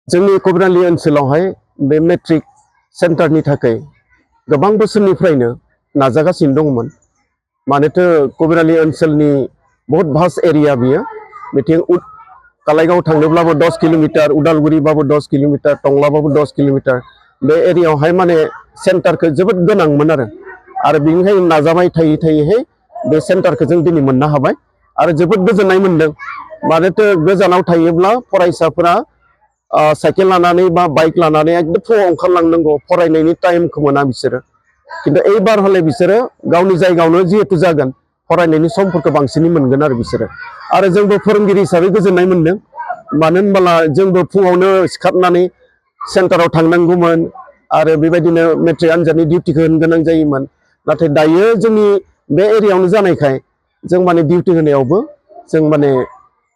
जोंनि कबिरालि ओनसोलावहाय बे मेट्रिक सेन्टारनि थाखाय गोबां बोसोरनिफ्रायनो नाजागासिनो दंमोन। मानोथो कबिरालि ओनसोलनि बहुत भास्ट एरिया बियो। बिथिं कालाइगाव थांनोब्लाबो 10 किलोमीटर, उदालगुरिबाबो 10 किलोमीटर, टंलाबाबो 10 किलोमीटर बे एरियायावहाय माने सेन्टारखौ जोबोद गोनांमोन आरो बेनिखायनो नाजाबाय थायै थायैहाय बे सेन्टारखौ जों दिनै मोननो हाबाय आरो जोबोद गोजोननाय मोनदों। मानोथो गोजानाव थायोब्ला फरायसाफोरा साइकेल लानानै बा बाइक लानानै एकदम फुङाव ओंखारलांनांगौ, फरायनायनि टाइमखौ मोना बिसोरो। खिन्थु एबार हले बिसोरो गावनि जायगायावनो जिहेतु जागोन फरायनायनि समफोरखौ बांसिनै मोनगोन बिसोरो। आरो जोंबो फोरोंगिरि हिसाबै गोजोननाय मोनदों। मानो होनबोला जोंबो फुङावनो सिखारनानै सेन्टाराव थांनांगौमोन आरो बेबायदिनो मेट्रिक आनजादनि डिउटिखौ होनो गोनां जायोमोन। नाथाय दायो जोंनि बे एरियायावनो जानायखाय जों माने डिउटि होनायावबो जों माने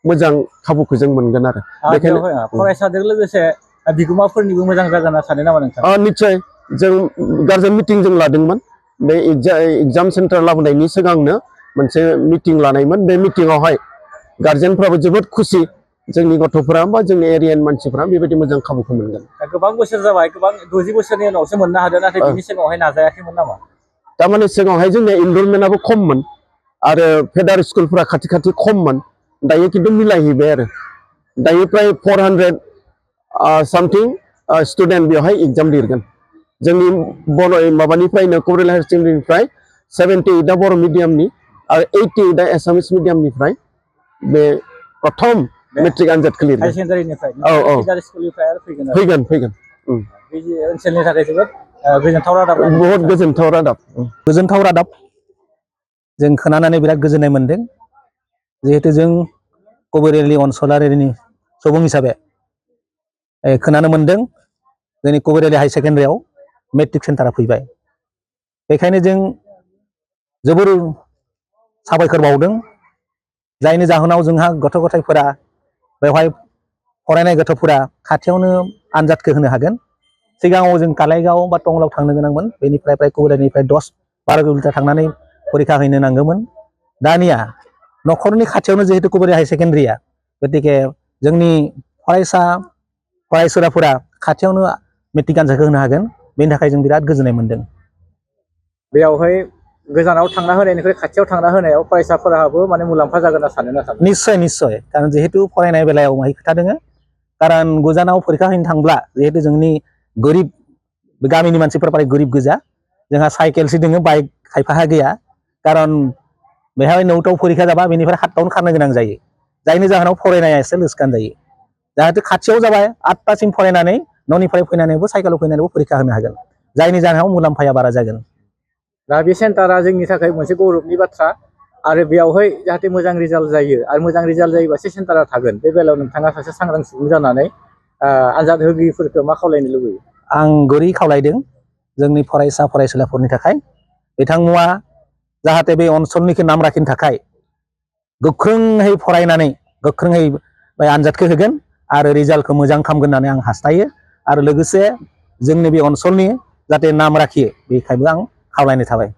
मोजां खाबुखौ जों मोनगोन आरो बेखायनो फरायसाजों लोगोसे बिगोमाफोरनिबो मोजां जागोन होनना सानो नामा नोंथां? निश्चय जों गार्जेन मिटिं जों लादोंमोन। बे एग्जाम सेन्टार लाबोनायनि सिगांनो मोनसे मिटिं लानायमोन। बे मिटिंआवहाय गार्जेनफ्राबो जोबोद खुसि जोंनि गथ'फोरा बा जोंनि एरियानि मानसिफोरा बेबायदि मोजां खाबुखौ मोनगोन। गोबां बोसोर जाबाय, गोबां 60 बोसोरनि उनावसो मोननो हादों, नाथाय बिनि सिगाङावहाय नाजायाखैमोन नामा? थारमाने सिगाङावहाय जोंनिया इनरलमेन्टआबो खममोन आरो फेडारेल स्कुलफोरा खाथि खाथि खममोन। दायो खिन्थु मिलायहैबाय आरो दायो प्राय 400 सामथिं स्टुडेन्ट बेवहाय एग्जाम लिरगोन। जोंनि बर' माबानिफ्रायनो कबिरालि हायार सेकेन्डारिनिफ्राय 78आ बर' मिडियामनि आरो 88आ एसामिस मिडियामनिफ्राय बे प्रथम मेट्रिक आनजादखौ लिरगोन। फैगोन बे ओनसोलनि थाखाय जोबोद गोजोनथाव रादाब। बहुत गोजोनथाव रादाब। गोजोनथाव रादाब जों खोनानानै बिराद गोजोननाय मोनदों। जिहेतु जों कबिरालि ओनसोलारिनि सुबुं हिसाबै खोनानो मोनदों जोंनि कबिरालि हाई सेकेन्डारियाव मेट्रिक सेन्टारा फैबाय। बेखायनो जों जोबोर साबायखर बावदों, जायनि जाहोनाव जोंहा गथ' गथायफोरा बेवहाय फरायनाय गथ'फोरा खाथियावनो आनजादखौ होनो हागोन। सिगाङाव जों कालाइगाव बा टंलायाव थांनो गोनांमोन, बेनिफ्राय प्राय कबिरालिनिफ्राय 10-12 किल'मिटार थांनानै फरिखा हैनो नांगौमोन। दानिया न'खरनि खाथियावनो जिहेतु कबिरालि हाई सेकेन्डारिया, गतिके जोंनि फरायसुलाफोरा खाथियावनो मेट्रिक आनजादखौ होनो हागोन। बेनि थाखाय जों बिराद गोजोननाय मोनदों। बेयावहाय गोजानाव थांना होनायनिख्रुइ खाथियाव थांना होनायाव फरायसाफोराबो माने मुलाम्फा जागोन होनना सानो ना सानो? निश्चय कारण जिहेतु फरायनाय बेलायाव माहि खोथा दोङो। कारण गोजानाव फरिखा हैनो थांब्ला जिहेतु जोंनि गोरिब गामिनि मानसिफोरा प्राय गोरिब गोजा, जोंहा साइकेलसो दोङो, बाइक खायफाहा गैया। कारण बेहाय 9टायाव फरिखा जाबा बेनिफ्राय 7टायावनो खारनो गोनां जायो, जायनि जाहोनाव फरायनाया एसे लोसकान जायो। जाहाथे खाथियाव जाबाय 8टासिम फरायनानै न'निफ्राय फैनानैबो साइकेलाव फैनानैबो फरिखा होनो हागोन, जायनि जाहोनाव मुलाम्फाया बारा जागोन। दा बे सेन्टारा जोंनि थाखाय मोनसे गौरबनि बाथ्रा आरो बेयावहाय जाहाथे मोजां रिजाल्ट जायो आरो मोजां रिजाल्ट जायोबासो सेन्टारा थागोन। बे बेलायाव नोंथाङा सासे सांग्रां सुबुं जानानै आनजाद होगिरिफोरखौ मा खावलायनो लुबैयो? आं गुरै खावलायदों जोंनि फरायसा फरायसुलाफोरनि थाखाय, बिथांमोना जाहाथे बे ओनसोलनिखौ नाम लाखिनो थाखाय गोख्रोङै फरायनानै गोख्रोङै आनजादखौ होगोन आरो रिजाल्टखौ मोजां खालामगोन होननानै आं हास्थायो। आरो लोगोसे जोंनि बे ओनसोलनि जाहाथे नाम लाखियो, बेखायनो आं खावलायनाय थाबाय।